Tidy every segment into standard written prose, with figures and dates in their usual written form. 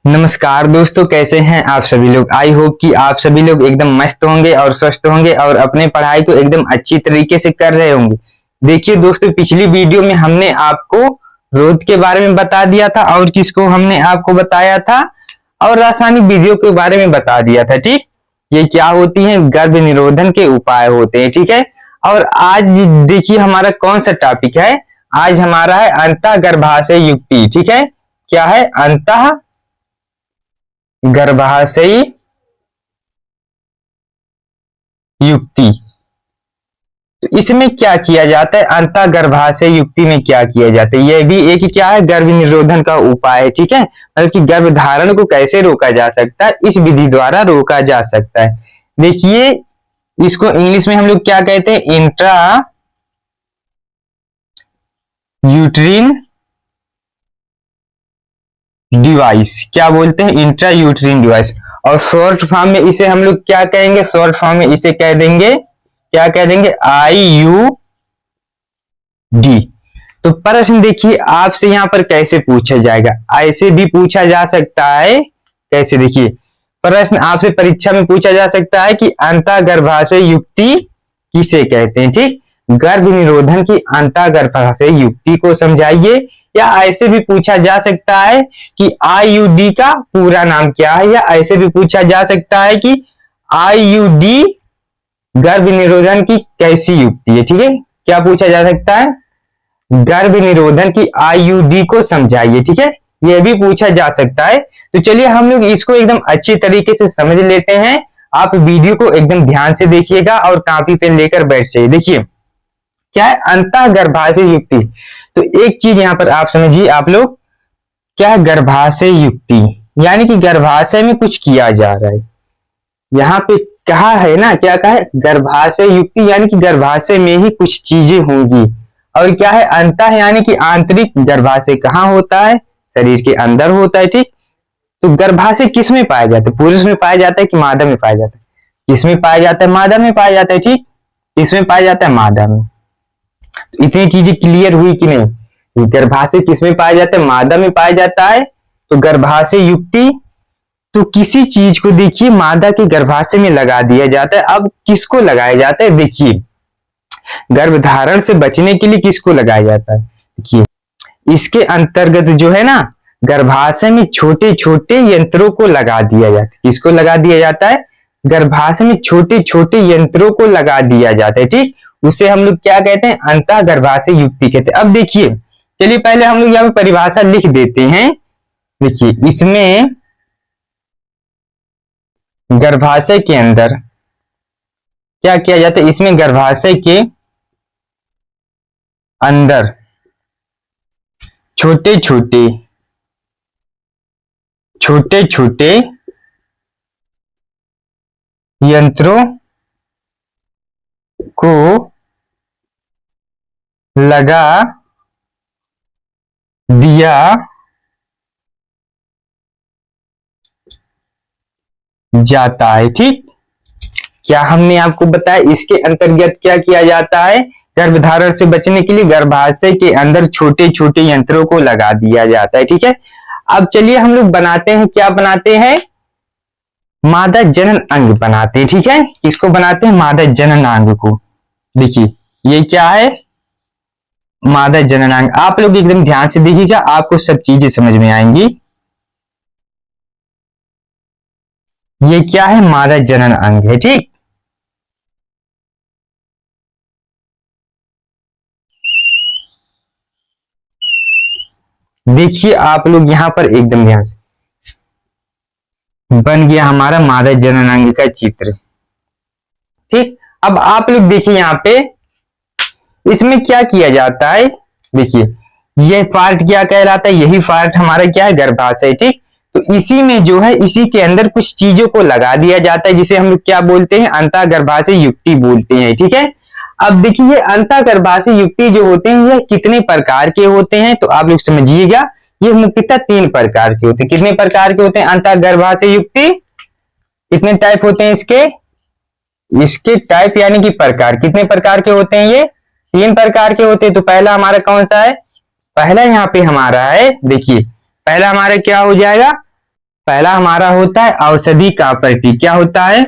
नमस्कार दोस्तों, कैसे हैं आप सभी लोग। आई होप कि आप सभी लोग एकदम मस्त होंगे और स्वस्थ होंगे और अपने पढ़ाई को एकदम अच्छी तरीके से कर रहे होंगे। देखिए दोस्तों, पिछली वीडियो में हमने आपको रोध के बारे में बता दिया था और किसको हमने आपको बताया था, और रासायनिक विधियों के बारे में बता दिया था। ठीक, ये क्या होती है, गर्भ निरोधन के उपाय होते हैं। ठीक है, और आज देखिए हमारा कौन सा टॉपिक है। आज हमारा है अंतः गर्भाशय युक्ति। ठीक है, क्या है, अंतः गर्भाशयी युक्ति। तो इसमें क्या किया जाता है, अंतः गर्भाशय युक्ति में क्या किया जाता है, यह भी एक क्या है, गर्भ निरोधन का उपाय है। ठीक है, मतलब कि गर्भधारण को कैसे रोका जा सकता है, इस विधि द्वारा रोका जा सकता है। देखिए, इसको इंग्लिश में हम लोग क्या कहते हैं, इंट्रा यूट्रीन डिवाइस। क्या बोलते हैं, इंट्रा यूट्रीन डिवाइस। और शॉर्ट फॉर्म में इसे हम लोग क्या कहेंगे, शॉर्ट फॉर्म में इसे कह देंगे, क्या कह देंगे, IUD। तो प्रश्न देखिए आपसे यहां पर कैसे पूछा जाएगा, ऐसे भी पूछा जा सकता है। कैसे, देखिए प्रश्न आपसे परीक्षा में पूछा जा सकता है कि अंतः गर्भाशय युक्ति किसे कहते हैं। ठीक, गर्भ निरोधन की अंतः गर्भाशय युक्ति को समझाइए। या ऐसे भी पूछा जा सकता है कि IUD का पूरा नाम क्या है, या ऐसे भी पूछा जा सकता है कि IUD गर्भ निरोधन की कैसी युक्ति है। ठीक है, क्या पूछा जा सकता है, गर्भ निरोधन की IUD को समझाइए। ठीक है, यह भी पूछा जा सकता है। तो चलिए हम लोग इसको एकदम अच्छी तरीके से समझ लेते हैं। आप वीडियो को एकदम ध्यान से देखिएगा और कॉपी पेन लेकर बैठ जाइए। देखिए क्या है, अंतः गर्भाशय युक्ति। तो एक चीज यहां पर आप समझिए आप लोग, क्या है गर्भाशय युक्ति, यानी कि गर्भाशय में कुछ किया जा रहा है। यहाँ पे कहा है ना, क्या कहा है, गर्भाशय युक्ति, यानी कि गर्भाशय में ही कुछ चीजें होंगी। और क्या है, अंतः यानी कि आंतरिक। गर्भाशय कहाँ होता है, शरीर के अंदर होता है। ठीक, तो गर्भाशय किस में पाया जाता है, पुरुष में पाया जाता है कि मादा में पाया जाता है, किसमें पाया जाता है, मादा में पाया जाता है। ठीक, किसमें पाया जाता है, मादा में। तो इतनी चीजें क्लियर हुई कि नहीं, गर्भाशय किसमें पाया जाता है, मादा में पाया जाता है। तो गर्भाशय युक्ति, तो किसी चीज को देखिए मादा के गर्भाशय में लगा दिया जाता है। अब किसको लगाया जाता है, देखिए गर्भधारण से बचने के लिए किसको लगाया जाता है, देखिए इसके अंतर्गत जो है ना, गर्भाशय में छोटे छोटे यंत्रों को लगा दिया जाता है। किसको लगा दिया जाता है, गर्भाशय में छोटे छोटे यंत्रों को लगा दिया जाता है। ठीक, उसे हम लोग क्या कहते हैं, अंतः गर्भाशय युक्ति कहते हैं। अब देखिए, चलिए पहले हम लोग यहाँ पे परिभाषा लिख देते हैं। देखिए इसमें गर्भाशय के अंदर क्या किया जाता है, इसमें गर्भाशय के अंदर छोटे छोटे छोटे छोटे यंत्रों को लगा दिया जाता है। ठीक, क्या हमने आपको बताया, इसके अंतर्गत क्या किया जाता है, गर्भधारण से बचने के लिए गर्भाशय के अंदर छोटे छोटे यंत्रों को लगा दिया जाता है। ठीक है, अब चलिए हम लोग बनाते हैं, क्या बनाते हैं, मादा जनन अंग बनाते हैं। ठीक है, किसको बनाते हैं, मादा जनन अंग को। देखिए ये क्या है, मादा जनन अंग। आप लोग एकदम ध्यान से देखिएगा, आपको सब चीजें समझ में आएंगी। ये क्या है, मादा जनन अंग है। ठीक, देखिए आप लोग यहां पर एकदम ध्यान से, बन गया हमारा मादा जनन अंग का चित्र। ठीक, अब आप लोग देखिए यहाँ पे इसमें क्या किया जाता है। देखिए यह पार्ट क्या कहलाता है, यही पार्ट हमारा क्या है, गर्भाशय। ठीक, तो इसी में जो है, इसी के अंदर कुछ चीजों को लगा दिया जाता है, जिसे हम लोग क्या बोलते हैं, अंतः गर्भाशय युक्ति बोलते हैं। ठीक है, अब देखिए ये अंतः गर्भाशय युक्ति जो होते हैं, यह कितने प्रकार के होते हैं, तो आप लोग समझिएगा, ये मुख्यतः 3 प्रकार के होते हैं। कितने प्रकार के होते हैं अंतः गर्भाशय युक्ति, कितने टाइप होते हैं इसके, इसके टाइप यानी कि प्रकार, कितने प्रकार के होते हैं, ये 3 प्रकार के होते हैं। तो पहला हमारा कौन सा है, पहला यहाँ पे हमारा है, देखिए पहला हमारा क्या हो जाएगा, पहला हमारा होता है औषधि प्रॉपर्टी। क्या होता है?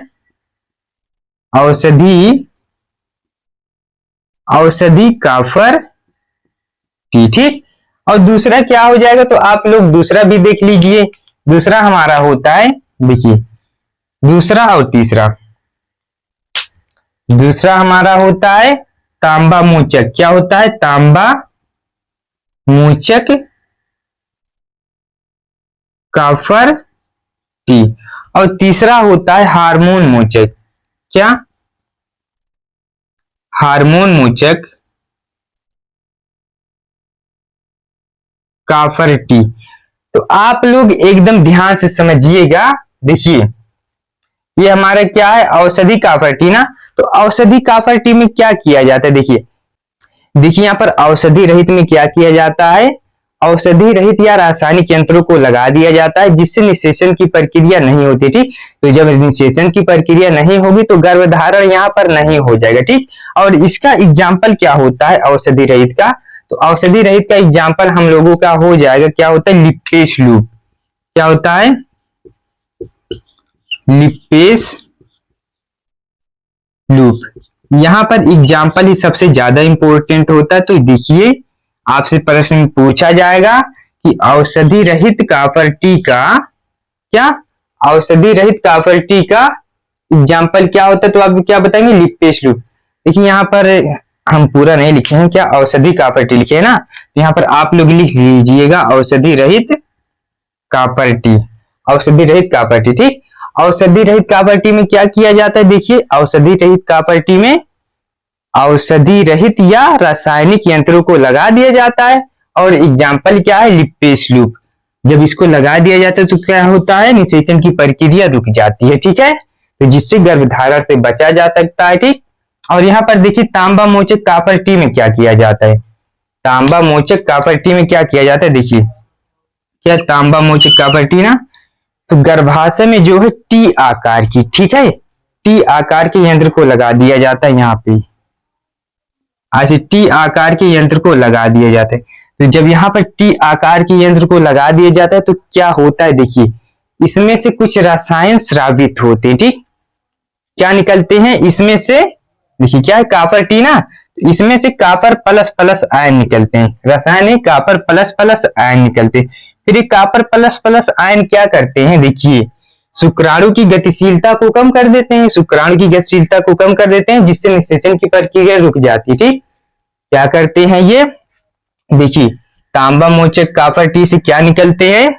औषधि प्रॉपर्टी। ठीक। और दूसरा क्या हो जाएगा, तो आप लोग दूसरा भी देख लीजिए। दूसरा हमारा होता है, देखिए दूसरा और तीसरा। दूसरा हमारा होता है तांबा मोचक। क्या होता है? तांबा मोचक प्रॉपर्टी। और तीसरा होता है हार्मोन मोचक। क्या? हार्मोन मोचक प्रॉपर्टी। तो आप लोग एकदम ध्यान से समझिएगा। देखिए ये हमारा क्या है? औषधि प्रॉपर्टी ना। तो औषधि प्रॉपर्टी में क्या किया जाता है? देखिए देखिए यहाँ पर औषधि रहित में क्या किया जाता है? औषधि रहित या रासायनिक यंत्रों को लगा दिया जाता है जिससे निषेचन की प्रक्रिया नहीं होती। ठीक। तो जब निषेचन की प्रक्रिया नहीं होगी तो गर्भधारण यहाँ पर नहीं हो जाएगा। ठीक। और इसका एग्जाम्पल क्या होता है औषधि रहित का? तो औषधि रहित का एग्जाम्पल हम लोगों का हो जाएगा, क्या होता है? लिपेश लूप। क्या होता है? लिपेश लूप। यहाँ पर एग्जाम्पल ही सबसे ज्यादा इंपॉर्टेंट होता है। तो देखिए आपसे प्रश्न पूछा जाएगा कि औषधि रहित प्रॉपर्टी का क्या? औषधि रहित प्रॉपर्टी का एग्जाम्पल क्या होता है? तो आप क्या बताएंगे? लिपेश लूप। देखिए यहाँ पर हम पूरा नहीं लिखे हैं, क्या औषधि प्रॉपर्टी लिखे है ना, तो यहाँ पर आप लोग लिख लीजिएगा औषधि रहित प्रॉपर्टी। औषधि रहित प्रॉपर्टी। ठीक। औषधि रहित प्रॉपर्टी में क्या किया जाता है? देखिए औषधि रहित प्रॉपर्टी में औषधि रहित या रासायनिक यंत्रों को लगा दिया जाता है। और एग्जाम्पल क्या है? लिपेश लूप। जब इसको लगा दिया जाता है तो क्या होता है? निषेचन की प्रक्रिया रुक जाती है। ठीक है। तो जिससे गर्भधारण से बचा जा सकता है। ठीक। और यहाँ पर देखिए तांबा मोचक प्रॉपर्टी में क्या किया जाता है? तांबा मोचक प्रॉपर्टी में क्या किया जाता है? देखिए क्या तांबा मोचक प्रॉपर्टी ना, तो गर्भाशय में जो है टी आकार की, ठीक है, टी आकार के यंत्र को लगा दिया जाता है। यहाँ पे ऐसे टी आकार के यंत्र को लगा दिया जाता है। तो जब यहाँ पर टी आकार के यंत्र को लगा दिया जाता है तो क्या होता है? देखिए इसमें से कुछ रसायन स्रावित होते हैं। ठीक। क्या निकलते हैं इसमें से? देखिए क्या है? कॉपर टी ना, इसमें से कॉपर प्लस प्लस आयन निकलते हैं। रसायन है कॉपर प्लस प्लस आयन निकलते हैं। फिर ये कॉपर प्लस प्लस आयन क्या करते हैं? देखिए शुक्राणु की गतिशीलता को कम कर देते हैं। शुक्राणु की गतिशीलता को कम कर देते हैं जिससे निषेचन की प्रक्रिया रुक जाती है। ठीक। क्या करते हैं ये? देखिए तांबा मोचक कॉपर टी से क्या निकलते हैं?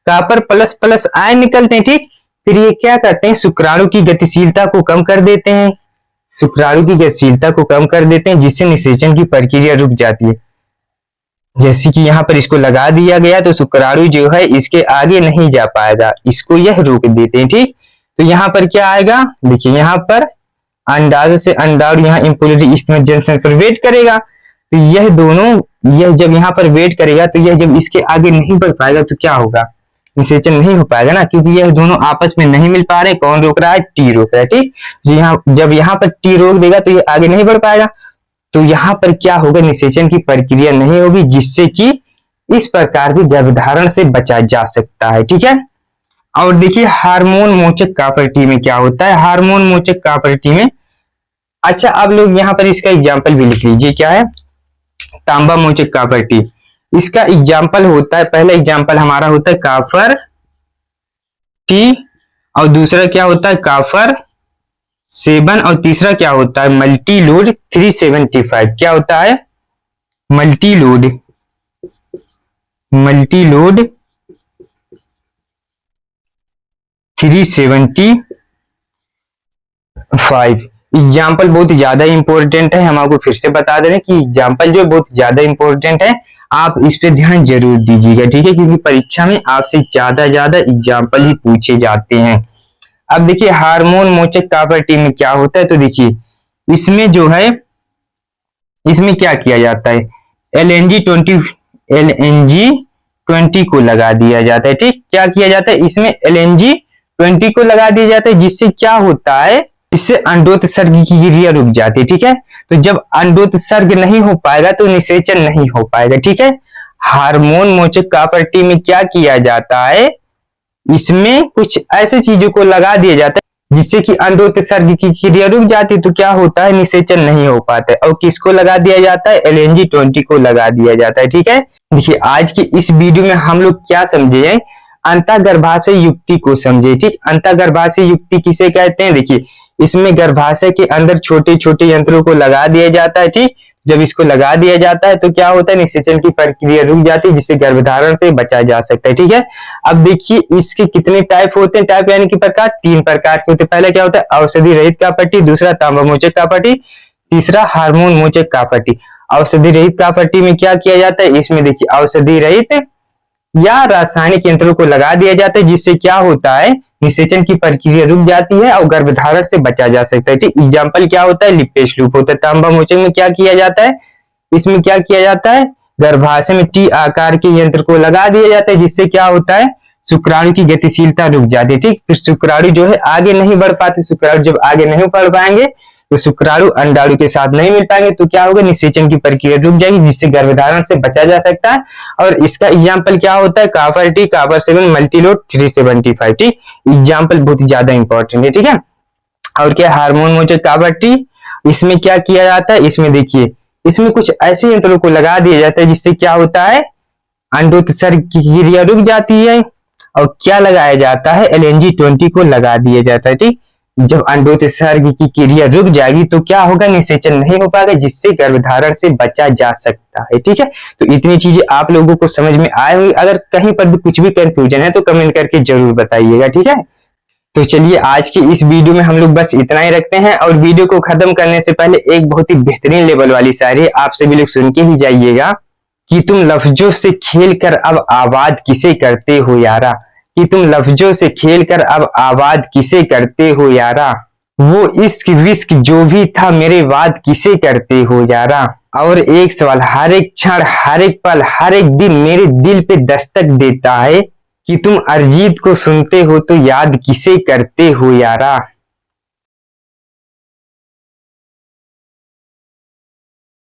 कॉपर प्लस प्लस आयन निकलते हैं। ठीक। फिर ये क्या करते हैं? शुक्राणु की गतिशीलता को कम कर देते हैं। शुक्राणु की गतिशीलता को कम कर देते हैं जिससे निषेचन की प्रक्रिया रुक जाती है। जैसे कि यहाँ पर इसको लगा दिया गया तो शुक्राणु जो है इसके आगे नहीं जा पाएगा, इसको यह रोक देते हैं। ठीक। तो यहाँ पर क्या आएगा? देखिए यहाँ पर अंडाशय से अंडाणु यहाँ इम्पुरिटी इसमें जंक्शन पर वेट करेगा। तो यह दोनों, यह जब यहाँ पर वेट करेगा तो यह जब इसके आगे नहीं बढ़ पाएगा तो क्या होगा? निषेचन नहीं हो पाएगा ना, क्योंकि यह दोनों आपस में नहीं मिल पा रहे। कौन रोक रहा है? टी रोक रहा है। ठीक। जब यहाँ पर टी रोक देगा तो ये आगे नहीं बढ़ पाएगा। तो यहाँ पर क्या होगा? निषेचन की प्रक्रिया नहीं होगी जिससे कि इस प्रकार की गर्भधारण से बचा जा सकता है। ठीक है। और देखिए हार्मोन मोचक प्रॉपर्टी में क्या होता है? हार्मोन मोचक प्रॉपर्टी में, अच्छा आप लोग यहाँ पर इसका एग्जाम्पल भी लिख लीजिए। क्या है? तांबा मोचक प्रॉपर्टी। इसका एग्जाम्पल होता है, पहला एग्जाम्पल हमारा होता है कॉपर टी, और दूसरा क्या होता है? कॉपर 7, और तीसरा क्या होता है? Multi load 375। क्या होता है? Multi load 375। एग्जाम्पल बहुत ज्यादा इंपॉर्टेंट है। हम आपको फिर से बता दे रहे हैं कि एग्जाम्पल जो बहुत ज्यादा इंपॉर्टेंट है, आप इस पे ध्यान जरूर दीजिएगा। ठीक है। क्योंकि परीक्षा में आपसे ज्यादा एग्जाम्पल ही पूछे जाते हैं। अब देखिए हार्मोन मोचक प्रॉपर्टी में क्या होता है? तो देखिए इसमें जो है, इसमें क्या किया जाता है? LNG20 को लगा दिया जाता है। ठीक। क्या किया जाता है? इसमें LNG20 को लगा दिया जाता है जिससे क्या होता है? इससे अंडोत्सर्ग की क्रिया रुक जाती है। ठीक है। तो जब अंडोत्सर्ग नहीं हो पाएगा तो निषेचन नहीं हो पाएगा। ठीक है। हार्मोन मोचक प्रॉपर्टी में क्या किया जाता है? इसमें कुछ ऐसे चीजों को लगा दिया जाता है जिससे कि अंडोत्सर्ग की क्रिया रुक जाती, तो क्या होता है, निषेचन नहीं हो पाता है। और किसको लगा दिया जाता है, LNG-20 को लगा दिया जाता है। ठीक है, देखिए आज की इस वीडियो में हम लोग क्या समझे, अंतःगर्भाशय युक्ति को समझे। ठीक, अंतःगर्भाशय युक्ति किसे कहते हैं, देखिए इसमें गर्भाशय के अंदर छोटे छोटे यंत्रों को लगा दिया जाता है। ठीक, जब इसको लगा दिया जाता है तो क्या होता है, निषेचन की प्रक्रिया रुक जाती है, जिससे गर्भधारण से बचा जा सकता है। ठीक है, अब देखिए इसके कितने टाइप होते हैं, टाइप यानी कि प्रकार, 3 प्रकार के होते हैं। पहले क्या होता है, औषधि रहित कापट्टी, दूसरा तांबामोचक कापट्टी, तीसरा हार्मोन मोचक कापट्टी। औषधि रहित कापट्टी में क्या किया जाता है, इसमें देखिए औषधि रहित या रासायनिक यंत्रों को लगा दिया जाता है, जिससे क्या होता है, निषेचन की प्रक्रिया रुक जाती है और गर्भधारण से बचा जा सकता है। ठीक, एग्जाम्पल क्या होता है, लिपेश लूप होता है। तांबामोचक में क्या किया जाता है, इसमें क्या किया जाता है, गर्भाशय में टी आकार के यंत्र को लगा दिया जाता है, जिससे क्या होता है, शुक्राणु की गतिशीलता रुक जाती है। ठीक, फिर शुक्राणु जो है आगे नहीं बढ़ पाते, शुक्राणु जब आगे नहीं बढ़ पाएंगे तो शुक्राणु अंडाणु के साथ नहीं मिल पाएंगे, तो क्या होगा, निषेचन की प्रक्रिया रुक जाएगी, जिससे गर्भधारण से बचा जा सकता है। और इसका एग्जाम्पल क्या होता है, कॉपर टी, कॉपर 7 मल्टीलोड 375। ठीक, एग्जाम्पल बहुत ही ज्यादा इंपॉर्टेंट है। ठीक है, और क्या, हार्मोन मोचक कॉपर टी, इसमें क्या किया जाता है, इसमें देखिए इसमें कुछ ऐसे यंत्रों को लगा दिया जाता है, जिससे क्या होता है, अंडोत्सर्ग की क्रिया रुक जाती है। और क्या लगाया जाता है, LNG-20 को लगा दिया जाता है। ठीक, जब अंडोत्सर्ग की क्रिया रुक जाएगी तो क्या होगा, निषेचन नहीं हो पाएगा, जिससे गर्भधारण से बचा जा सकता है। ठीक है, तो इतनी चीजें आप लोगों को समझ में आए हुई, अगर कहीं पर भी कुछ भी कंफ्यूजन है तो कमेंट करके जरूर बताइएगा। ठीक है, तो चलिए आज की इस वीडियो में हम लोग बस इतना ही रखते हैं। और वीडियो को खत्म करने से पहले एक बहुत ही बेहतरीन लेवल वाली शायरी आप सभी लोग सुन के ही जाइएगा, कि तुम लफ्जों से खेल कर अब आबाद किसे करते हो यारा, कि तुम लफ्जों से खेल कर अब आबाद किसे करते हो यारा, वो इश्क विश्क जो भी था मेरे वाद किसे करते हो यारा। और एक सवाल, हर एक क्षण हर एक पल हर एक दिन मेरे दिल पे दस्तक देता है, कि तुम अरिजीत को सुनते हो तो याद किसे करते हो यारा।